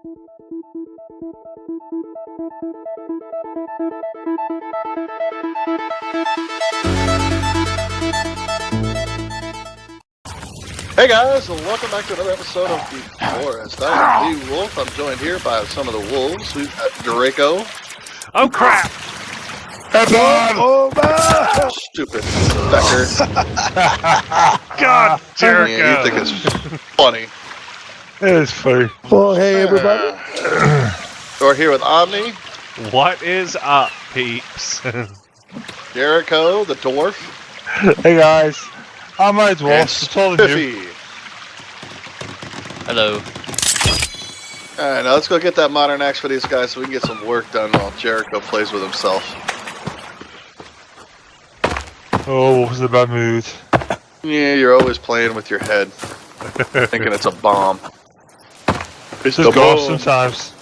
Hey guys, and welcome back to another episode of The Forest. I am the Wolf. I'm joined here by some of the wolves. We've got Draco. Oh crap! Oh, man! Stupid Becker. God, Jericho! Yeah, you think it's funny. It is funny. Well, hey everybody. We're here with Omni, What is up, peeps? Jericho, the dwarf, Hey guys, I'm my and dwarf. It's all the new. Spiffy. Hello. Alright, now let's go get that modern axe for these guys so we can get some work done while Jericho plays with himself. Oh, Wolf is in a bad mood. Yeah, you're always playing with your head, thinking it's a bomb. It's Just go off sometimes.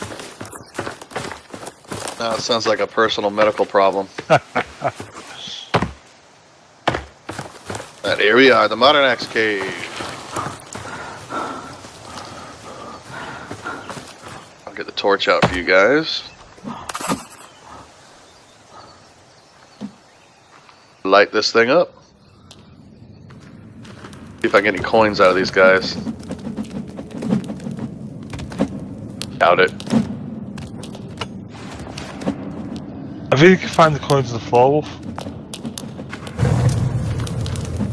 Now it sounds like a personal medical problem. And here we are, the modern axe cave. I'll get the torch out for you guys. Light this thing up. See if I can get any coins out of these guys. Doubt it. I think you can find the coins in the floor, Wolf.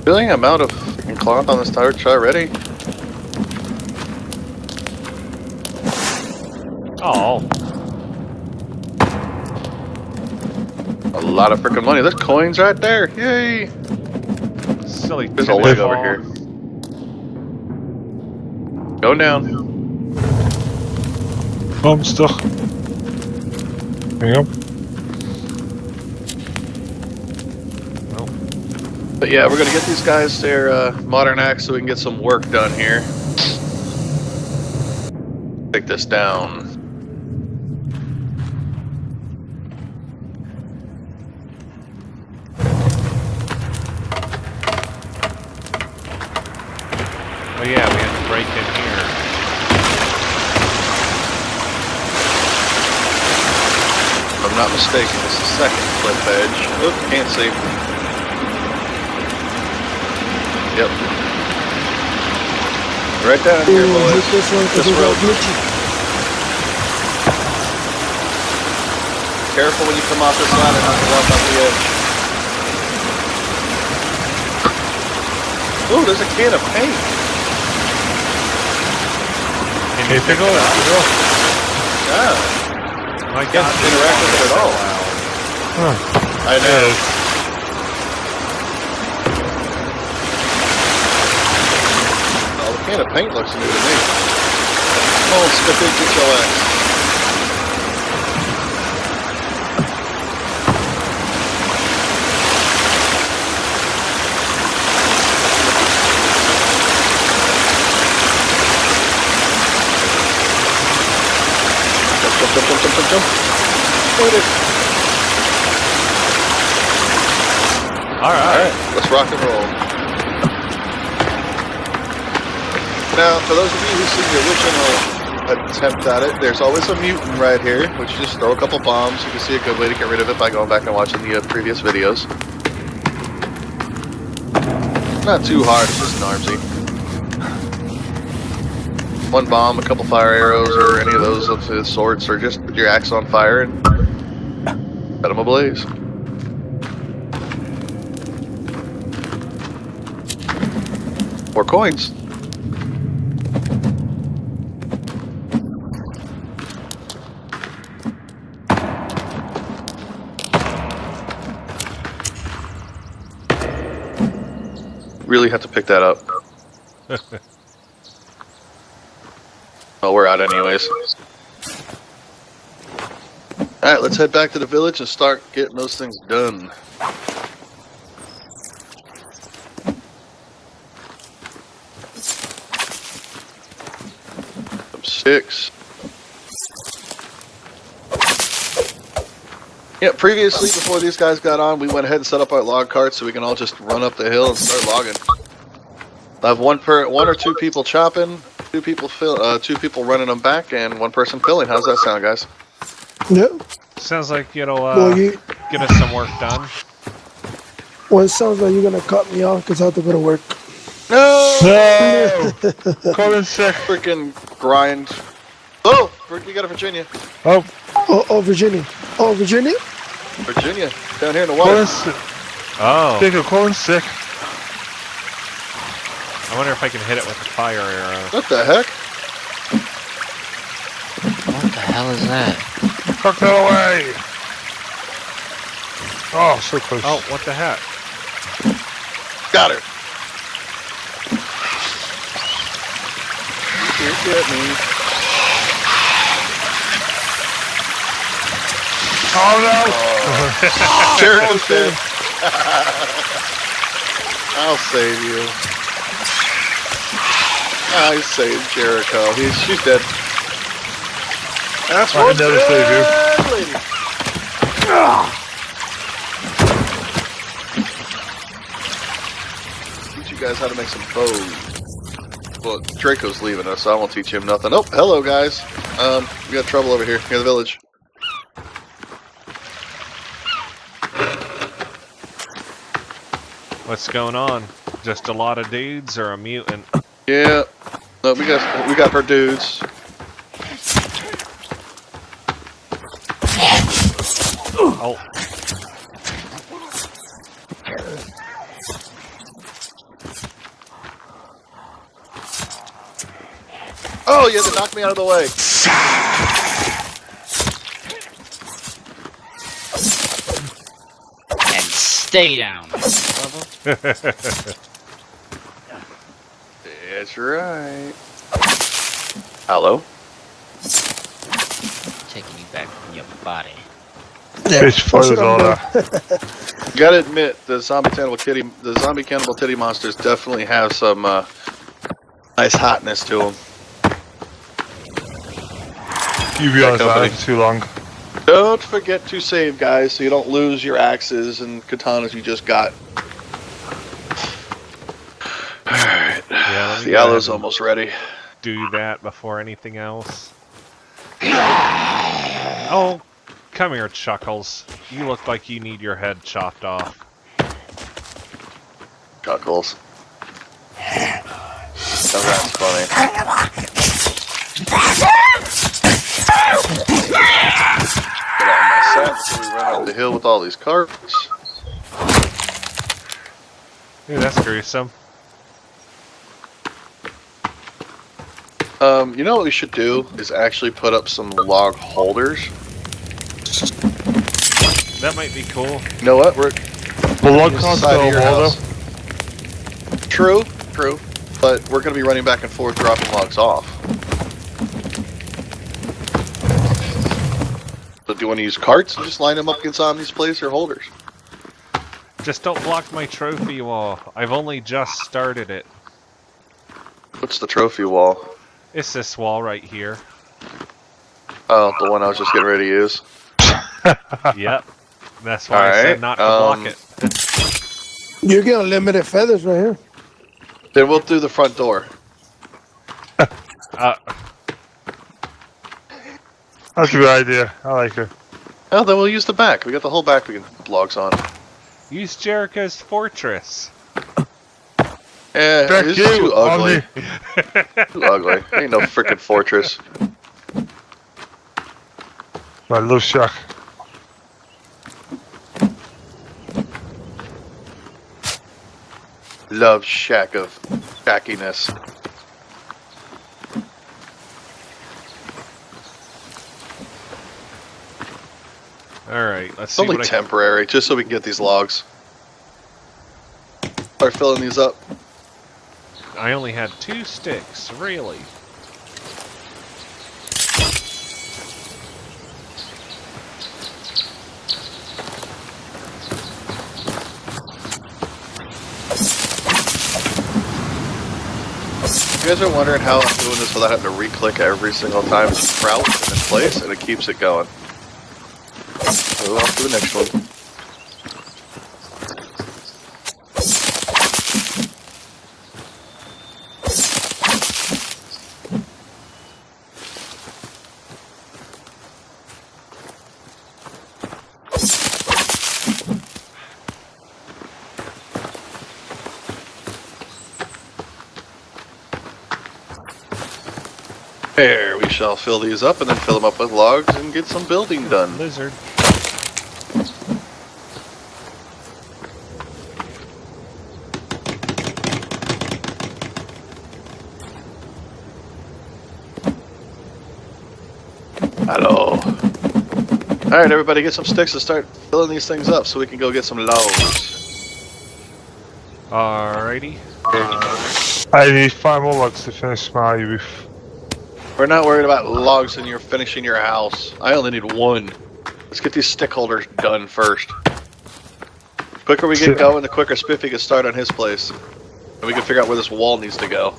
Really? I'm out of freaking cloth on this torch already? Oh. A lot of freaking money. There's coins right there. Yay! Silly. There's a leg over here. Go down. Oh, I'm stuck. There you go. But yeah, we're gonna get these guys their modern axe so we can get some work done here. Take this down. Oh yeah, we have to break in here. If I'm not mistaken, it's the second cliff edge. Oop, can't see. Yep. Right down here, boys. This one This is road. glitchy. Careful when you come off this ladder not to walk off the edge. Ooh, there's a can of paint. Can you pick it up? Yeah. My Can't God, interact with it at all. Huh. I know. Oh, the can of paint looks new to me. Oh, Spiffy, get your axe. Jump. Made it. Alright. Let's rock and roll. Now, for those of you who see the original attempt at it, there's always a mutant right here, which you just throw a couple bombs. You can see a good way to get rid of it by going back and watching the previous videos. Not too hard, it's just an armsy. One bomb, a couple fire arrows, or any of those of his sorts, or just put your axe on fire and set them ablaze. More coins. Really have to pick that up. Well, we're out anyways. Alright, let's head back to the village and start getting those things done. Some sticks. Yeah, previously, before these guys got on, we went ahead and set up our log carts so we can all just run up the hill and start logging. I have one or two people chopping, Two people running them back, and one person filling. How's that sound, guys? Yeah. Sounds like it'll Well, get us some work done. well, it sounds like you're gonna cut me off because I have to go to work. No! No! Colin's sick. Freaking grind. Oh! You got a Virginia. Oh, Oh, Virginia. Oh, Virginia? Virginia. Down here in the water. Colin's sick. Oh, Jacob, Colin's sick. I wonder if I can hit it with a fire arrow. What the heck? What the hell is that? Fuck that away! Oh, so close. Oh, what the heck? Got her. You can't get me. Oh no! Jericho's dead. I'll save you. I saved Jericho. She's dead. That's I one can never save you. lady. Teach you guys how to make some bows. Well, Draco's leaving us, so I won't teach him nothing. Oh, hello guys. We got trouble over here near the village. What's going on? Just a lot of dudes or a mutant? Yeah. No, we got her dudes. Oh, Oh, you had to knock me out of the way. And stay down. That's right. Hello. Taking you back from your body. Fish flows all that. Gotta admit, the zombie cannibal titty monsters definitely have some nice hotness to them. You be honest, company. man, too long. Don't forget to save, guys, so you don't lose your axes and katanas you just got. Alright. yeah. Let me The go aloe's ahead and almost ready. do that before anything else. Oh, come here, Chuckles. You look like you need your head chopped off. Chuckles. Oh, that's funny. Get out of my set so we run up the hill with all these carts. Ooh, that's gruesome. You know what we should do is actually put up some log holders. That might be cool. You know what? We're The log the can't side of go your water. house. True. But we're going to be running back and forth dropping logs off. So do you want to use carts and just line them up against Omni's place or holders? Just don't block my trophy wall. I've only just started it. What's the trophy wall? It's this wall right here. Oh, the one I was just getting ready to use. Yep. That's why I said not to block it. You're getting limited feathers right here. Then we'll do the front door. Uh, That's a good idea. I like it. Oh, then we'll use the back. We got the whole back we can put logs on. use Jericho's fortress. Yeah, Back this you, is too ugly. Omni. Too ugly. Ain't no frickin' fortress. I love Shack. Love shack of shackiness. Alright, let's It's see only what temporary, just so we can get these logs. Start filling these up. I only had 2 sticks, really. You guys are wondering how I'm doing this without having to re-click every single time it's crouched in place, and it keeps it going. So off to the next one. There, we shall fill these up and then fill them up with logs and get some building done. Lizard. Hello. Alright, everybody get some sticks and start filling these things up so we can go get some logs. Alrighty. I need 5 more logs to finish my roof. We're not worried about logs and you're finishing your house. I only need 1. Let's get these stick holders done first. The quicker we get going, the quicker Spiffy can start on his place. And we can figure out where this wall needs to go.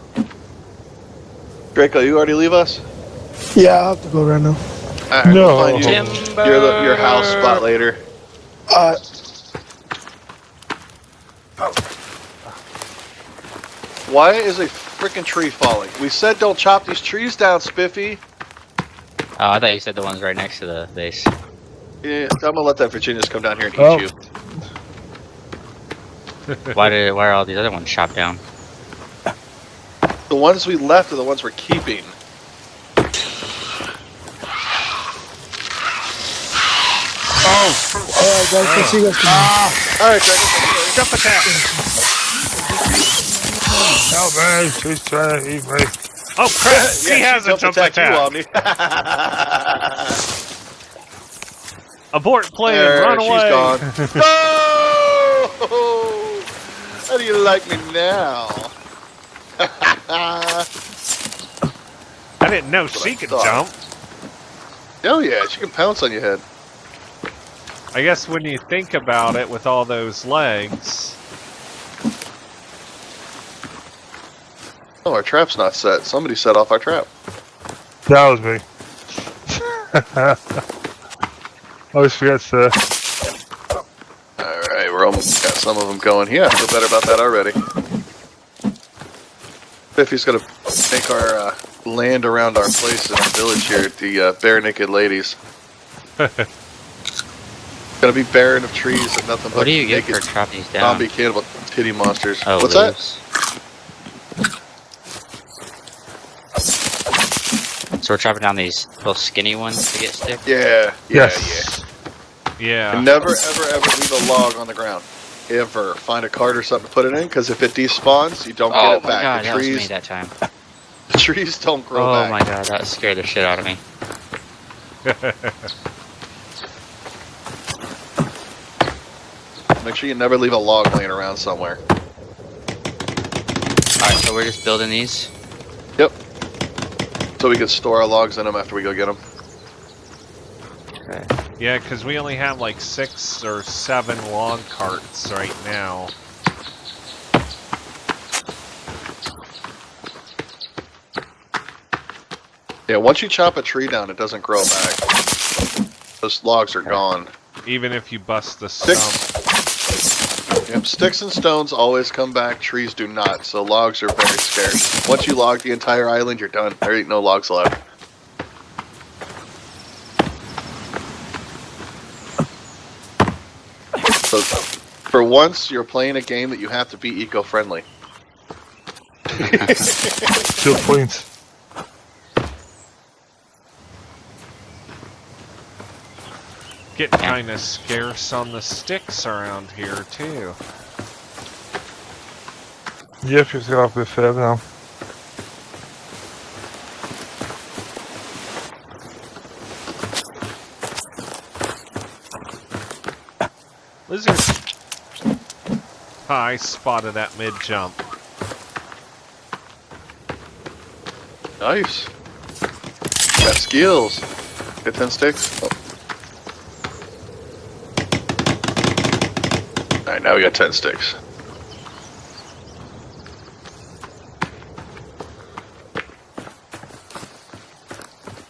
Draco, you already leave us? Yeah, I have to go right now. Alright, No. we'll find you your house spot later. Why is a freaking tree falling? We said don't chop these trees down, Spiffy. Oh, I thought you said the ones right next to the base. Yeah, I'm gonna let that Virginius come down here and eat Oh. you. Why are all these other ones chopped down? The ones we left are the ones we're keeping. Alright, guys, let's see you guys tomorrow. Alright, Draco. Jump attack! Help me, she's trying to eat me. Oh crap! She has a jump attack! You, Omni. Abort plan, There, run away! she's gone. No! How do you like me now? I didn't know she could jump. Oh yeah, she can pounce on your head. I guess when you think about it, with all those legs... Oh, our trap's not set. Somebody set off our trap. That was me. Always forgets to. Alright, we're almost got some of them going. Yeah, I feel better about that already. Biffy's gonna make our land around our place in our village here, the Bare Naked Ladies. Gonna be barren of trees and nothing but What do you get for naked chopping these down? zombie cannibal titty monsters. Oh, What's leaves. So we're chopping down these little skinny ones to get stick? that? Yeah, Yes. Yeah. And never, ever, ever leave a log on the ground. Ever. Find a cart or something to put it in, because if it despawns, you don't get Oh it my back. god, the that was me trees, that time. the trees don't grow Oh back. my god, that scared the shit out of me. Make sure you never leave a log laying around somewhere. Alright, so we're just building these. Yep. So we can store our logs in them after we go get them. Okay. Yeah, because we only have like 6 or 7 log carts right now. Yeah, once you chop a tree down, it doesn't grow back. Those logs are gone. Even if you bust the stump. Yep, sticks and stones always come back, trees do not, so logs are very scarce. Once you log the entire island, you're done. There ain't no logs left. So, for once, you're playing a game that you have to be eco-friendly. Good point. Getting kind of scarce on the sticks around here too. Yep, you've got a bit further now. Lizard. I spotted that mid jump. Nice. Got skills. Get 10 sticks. Oh. Alright, now we got 10 sticks.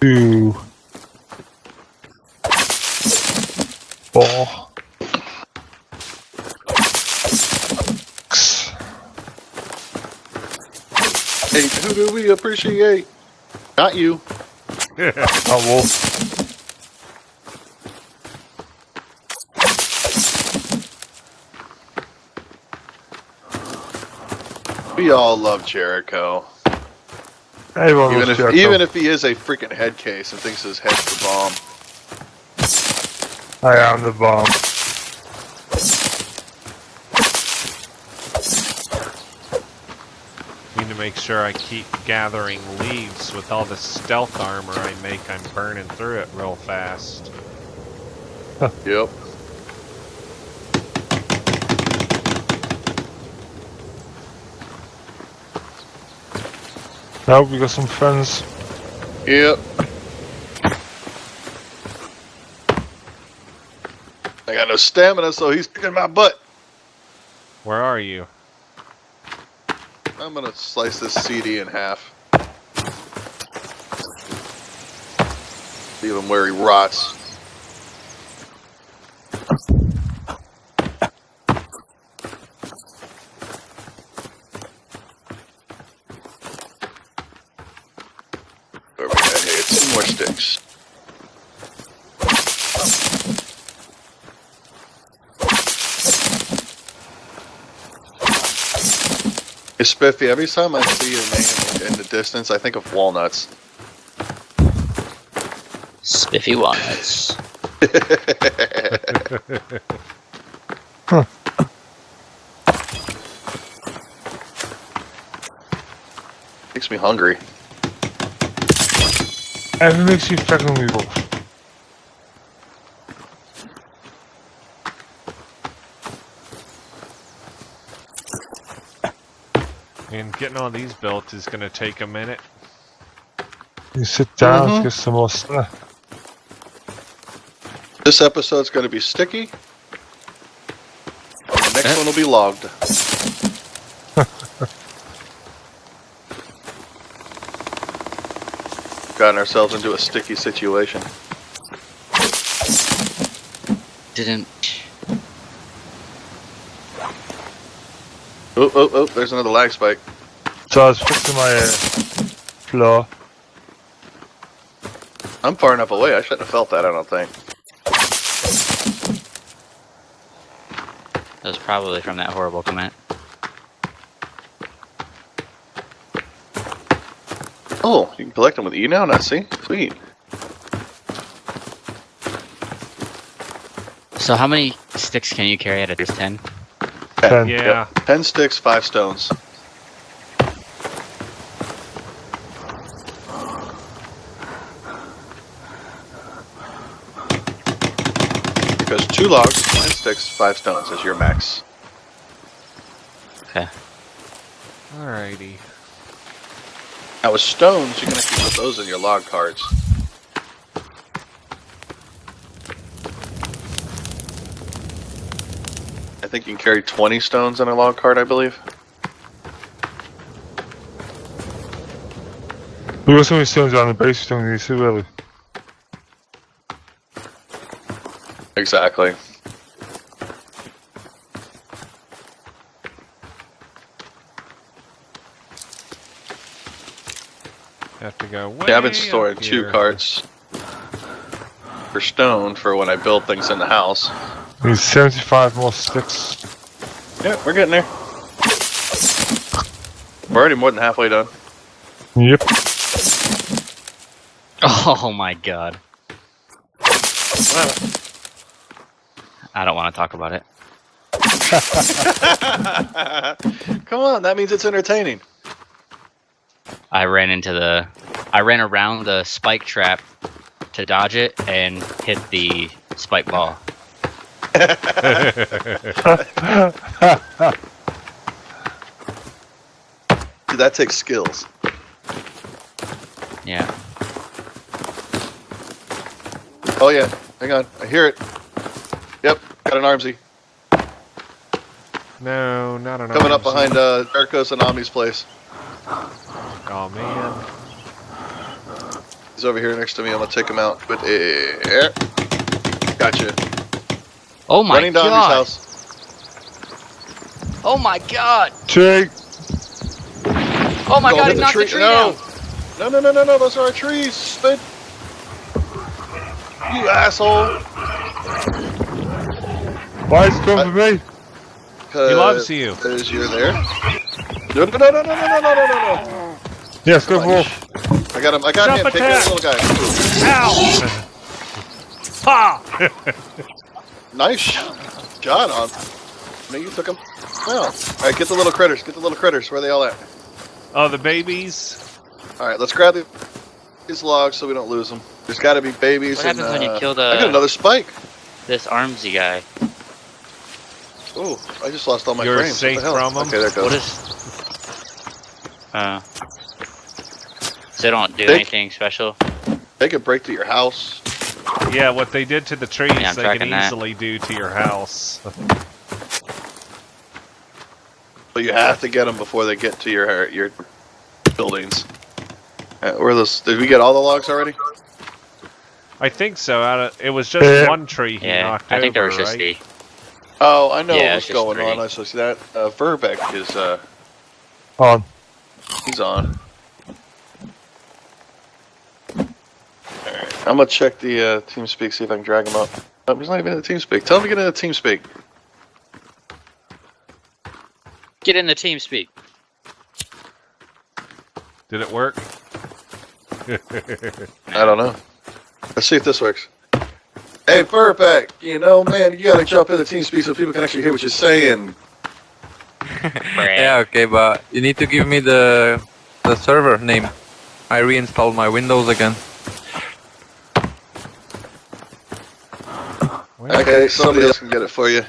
Two. 4. 6. 8. Who do we appreciate? Not you. Oh, wolf. We all love Jericho. Everyone Even loves if Jericho. he is a freaking head case and thinks his head's the bomb. I am the bomb. Need to make sure I keep gathering leaves with all the stealth armor I make. I'm burning through it real fast. Yep. Now we got some friends. Yep. I got no stamina, so he's kicking my butt. Where are you? I'm gonna slice this CD in half. Leave him where he rots. Where we at here? 2 more sticks. Hey, Spiffy, every time I see your name in the distance, I think of walnuts. Spiffy walnuts. Makes me hungry. And it makes you fucking me wolf. And getting all these built is gonna take a minute. You sit down, get some more stuff. This episode's going to be sticky. The next one will be logged. Gotten ourselves into a sticky situation. Didn't. Oh, there's another lag spike. So I was fixing my floor. I'm far enough away, I shouldn't have felt that, I don't think. That was probably from that horrible comment. Oh, you can collect them with E now, not C? Sweet. So how many sticks can you carry at a 10? 10. Yeah. 10 sticks, 5 stones. Because 2 logs, 10 sticks, 5 stones is your max. Okay. Alrighty. Now with stones, you can actually put those in your log cards. I think you can carry 20 stones in a log card, I believe. We got so many stones on the base, we don't need to really. Exactly. Have to go way Yeah, I've been storing up 2 here. carts for stone for when I build things in the house. Need 75 more sticks. Yeah, we're getting there. We're already more than halfway done. Yep. Oh my god. Wow. I don't want to talk about it. Come on, that means it's entertaining. I ran around the spike trap to dodge it and hit the spike ball. Dude, that takes skills. Yeah. Oh yeah, hang on, I hear it. Yep, got an armsy. No, not an Coming up arms. behind Jericho's and Omni's place. Oh man. He's over here next to me, I'm gonna take him out. But gotcha. Oh my Running down god. his house. Oh my god. Jake! Oh my Go god, hit he knocked the tree no. down. No, those are our trees, Spit. You asshole. Why is it coming for me? He loves you. Because you're there. No. Yes, go for wolf. I got him. I got Jump him. Take attack. that little guy. Ow! Pa! Nice shot on. No, you took him. Well, all right. Get the little critters. Get the little critters. Where are they all at? Oh, the babies. All right. Let's grab these logs so we don't lose them. There's got to be babies. What and, happens when you kill I got another spike. this armsy guy? Oh, I just lost all my You're frames. safe What the hell? from 'em? Okay, there it goes. What is? So they don't do anything special. They could break to your house. Yeah, what they did to the trees, Yeah, I'm they can tracking that. easily do to your house. But you have to get them before they get to your buildings. Where are those? Did we get all the logs already? I think so. It was just one tree he Yeah, knocked I think there over, was just right? Oh, I know Yeah, what's it's just going 3. on. I see that. Verbeck is On. he's on. Alright, I'm gonna check the TeamSpeak, see if I can drag him up. Oh, he's not even in the TeamSpeak. Tell him to get in the TeamSpeak. Get in the team speak. Did it work? I don't know. Let's see if this works. Hey, Verbeck, you know, man, you gotta jump in the TeamSpeak so people can actually hear what you're saying. Yeah, okay, but you need to give me the server name. I reinstalled my Windows again. Okay, somebody else can get it for you.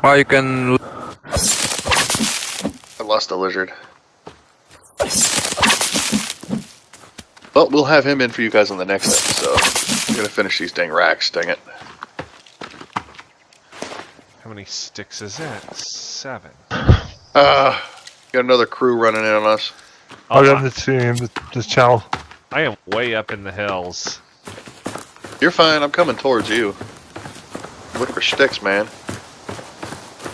Well, you can. I lost a lizard. Well, we'll have him in for you guys on the next episode. We're gonna finish these dang racks, dang it. How many sticks is that? 7. Got another crew running in on us. I'll get the team, this channel. I am way up in the hills. You're fine, I'm coming towards you. I'm looking for sticks, man.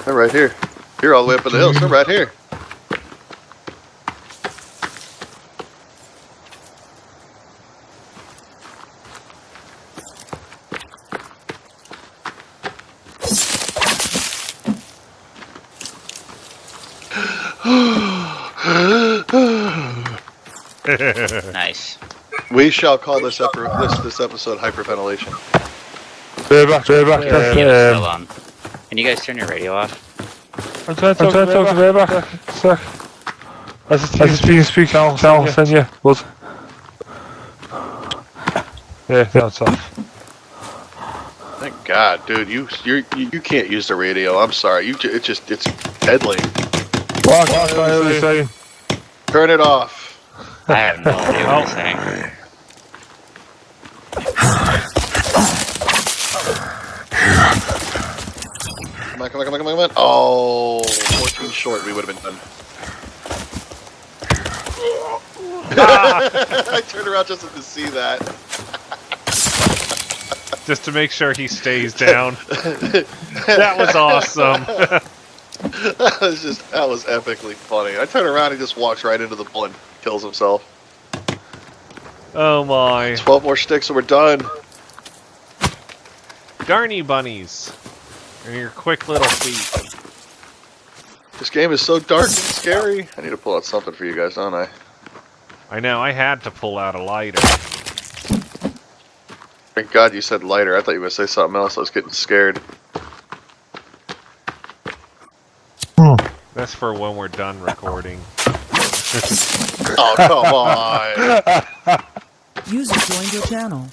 They're right here. You're all the way up in the hills, they're right here. Nice. We shall call this episode hyperventilation. Way back. Yeah, still on. Can you guys turn your radio off? I'm trying to talk to way back. Sec. As a TeamSpeak channel, send you. What? Yeah, that's off. Thank God, dude. You can't use the radio. I'm sorry. It's deadly. What are you saying? Turn it off. I have no idea what you're saying. Come on. Oh, 14 short. We would have been done. I turned around just to see that. Just to make sure he stays down. That was awesome. That was epically funny. I turn around, he just walks right into the bull and kills himself. Oh my. 12 more sticks and we're done. Darny bunnies. And your quick little feet. This game is so dark and scary. I need to pull out something for you guys, don't I? I know, I had to pull out a lighter. Thank God you said lighter. I thought you were going to say something else. I was getting scared. That's for when we're done recording. Oh, come on. User joined your channel.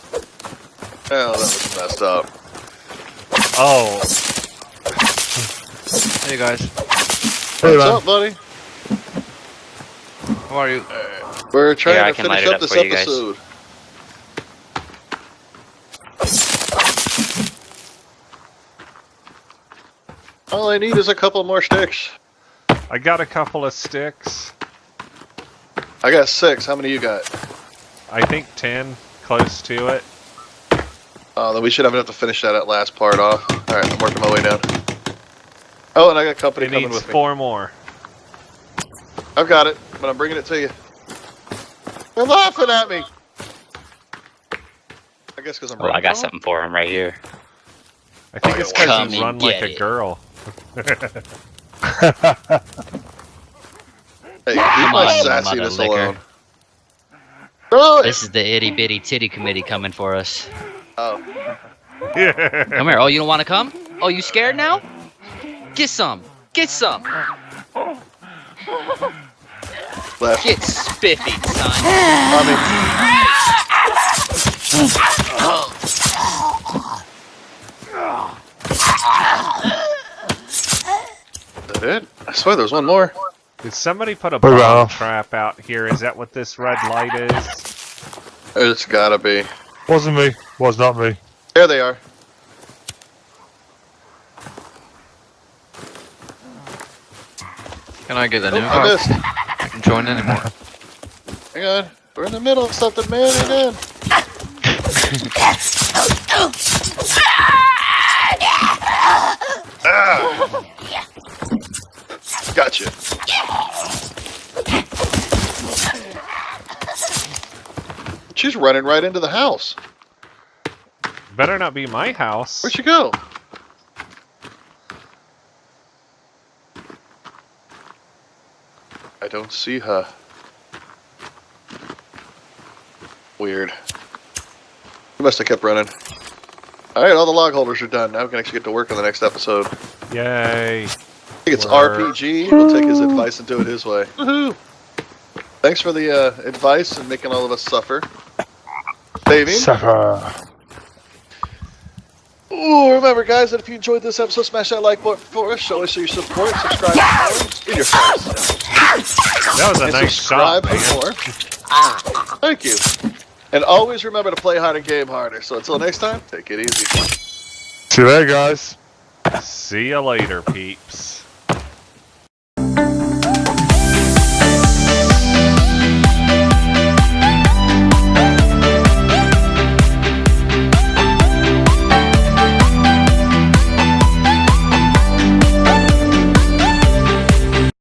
Oh, that was messed up. Oh, Hey guys, Hey, What's man. up, buddy? how are you? We're trying Here, I to can finish light it up up this for you guys. episode. All I need is a couple more sticks. I got a couple of sticks. I got 6. How many you got? I think 10, close to it. Then we should have enough to finish that last part off. Alright, I'm working my way down. Oh, and I got company It coming needs with me. 4 more. I've got it, but I'm bringing it to you. They're laughing at me! I guess because I'm Oh, I got something for him right here. I think it's because Come you and run like get a it. girl. Hey, leave Come my on, sassiness mother liquor. alone. Throw it! This is the itty bitty titty committee coming for us. Oh. Come here. Oh, you don't want to come? Oh, you scared now? Get some. Get some. Left. Get spiffy, son. Is that it? I swear there's one more. Did somebody put a Put it bomb off. trap out here? Is that what this red light is? It's gotta be. Wasn't me. Was not me. There they are. Can I get an Oh, I invite? missed. I can join anymore. Hang on. We're in the middle of something, man. Hang on. Ah. Gotcha. She's running right into the house. Better not be my house. Where'd she go? I don't see her. Weird. We must have kept running. Alright, all the log holders are done. Now we can actually get to work on the next episode. Yay. I think it's Work. RPG. We'll take his advice and do it his way. Woohoo! Thanks for the advice and making all of us suffer. Saving. Suffer. Ooh, remember, guys, that if you enjoyed this episode, smash that like button for us. Show us your support. Subscribe for more. In your face. That was a And nice shot, subscribe for man. more. Thank you. And always remember to play hard and game harder. So until next time, take it easy. See you later, guys. See you later, peeps.